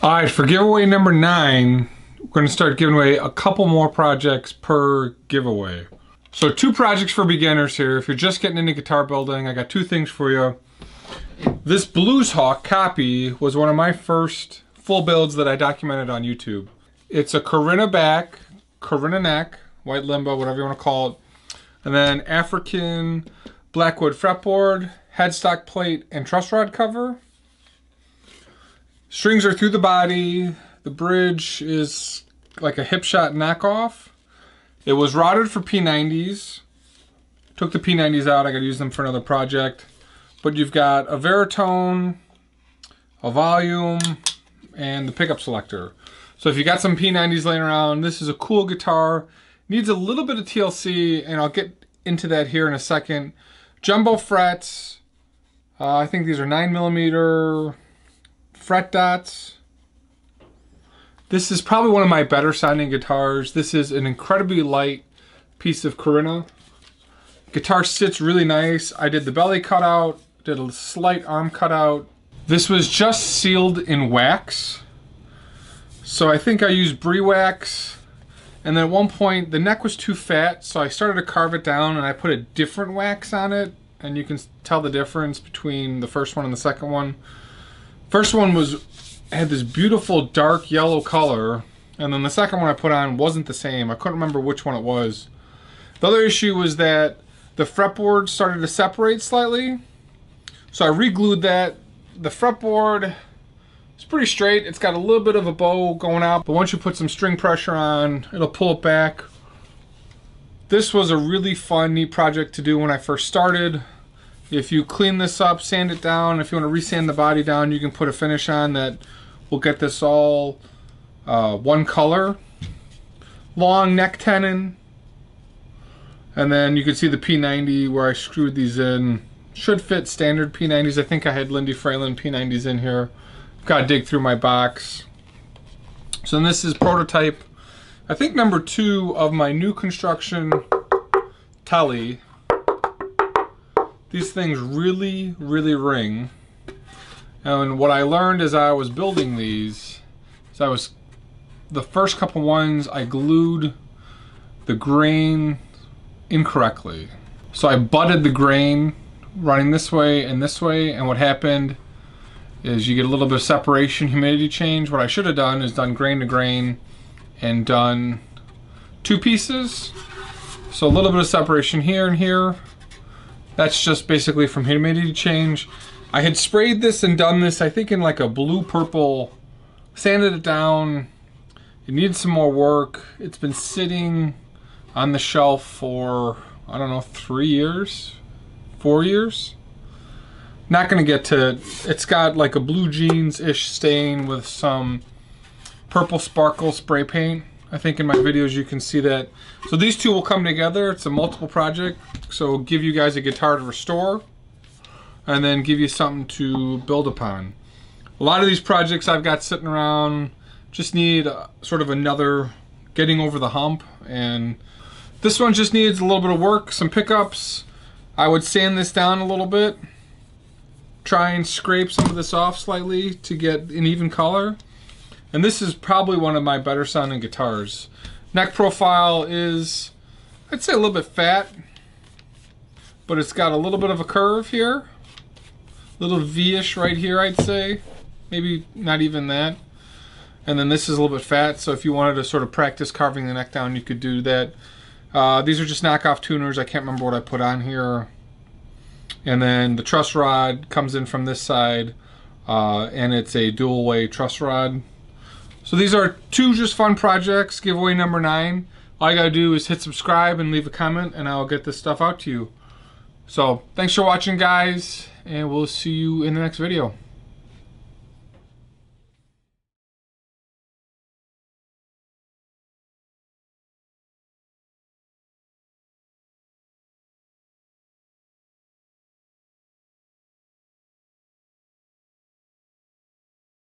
All right, for giveaway number 9, we're going to start giving away a couple more projects per giveaway. So 2 projects for beginners here. If you're just getting into guitar building, I got 2 things for you. This blueshawk copy was one of my first full builds that I documented on YouTube. It's a Corinna back, Corinna neck, white limbo, whatever you want to call it, and then African blackwood fretboard, headstock plate, and truss rod cover. Strings are through the body. The bridge is like a hip shot knockoff. It was routed for P90s. Took the P90s out. I got to use them for another project. But you've got a veritone, a volume, and the pickup selector. So if you got some P90s laying around, this is a cool guitar. Needs a little bit of TLC, and I'll get into that here in a second. Jumbo frets. I think these are 9mm fret dots. This is probably one of my better sounding guitars. This is an incredibly light piece of Corinna. Guitar sits really nice. I did the belly cutout, did a slight arm cutout. This was just sealed in wax. So I think I used brie wax. And then at one point the neck was too fat, so I started to carve it down and I put a different wax on it. And you can tell the difference between the first one and the second one. First one had this beautiful dark yellow color, and then the second one I put on wasn't the same. I couldn't remember which one it was. The other issue was that the fretboard started to separate slightly, so I re-glued that. The fretboard is pretty straight. It's got a little bit of a bow going out, but once you put some string pressure on, it'll pull it back. This was a really fun, neat project to do when I first started. If you clean this up, sand it down, if you want to resand the body down, you can put a finish on that will get this all one color. Long neck tenon. And then you can see the P90 where I screwed these in. Should fit standard P90s. I think I had Lindy Fralin P90s in here. Got to dig through my box. So then this is prototype, I think number 2 of my new construction telly. These things really, really ring. And what I learned as I was building these, the first couple ones, I glued the grain incorrectly. So I butted the grain running this way, and what happened is you get a little bit of separation, humidity change. What I should have done is done grain to grain and done 2 pieces. So a little bit of separation here and here. That's just basically from humidity change. I had sprayed this and done this, I think in like a blue-purple, sanded it down. It needed some more work. It's been sitting on the shelf for, I don't know, 3 years, 4 years. Not gonna get to, it's got like a blue jeans-ish stain with some purple sparkle spray paint. I think in my videos you can see that. So these 2 will come together. It's a multiple project. So it'll give you guys a guitar to restore and then give you something to build upon. A lot of these projects I've got sitting around just need sort of another getting over the hump, and this one just needs a little bit of work, some pickups. I would sand this down a little bit, try and scrape some of this off slightly to get an even color. And this is probably one of my better sounding guitars. Neck profile is, I'd say a little bit fat, but it's got a little bit of a curve here. A little V-ish right here, I'd say. Maybe not even that. And then this is a little bit fat, so if you wanted to sort of practice carving the neck down, you could do that. These are just knockoff tuners. I can't remember what I put on here. And then the truss rod comes in from this side, and it's a dual way truss rod. So these are 2 just fun projects, giveaway number 9. All you gotta do is hit subscribe and leave a comment, and I'll get this stuff out to you. So thanks for watching, guys, and we'll see you in the next video.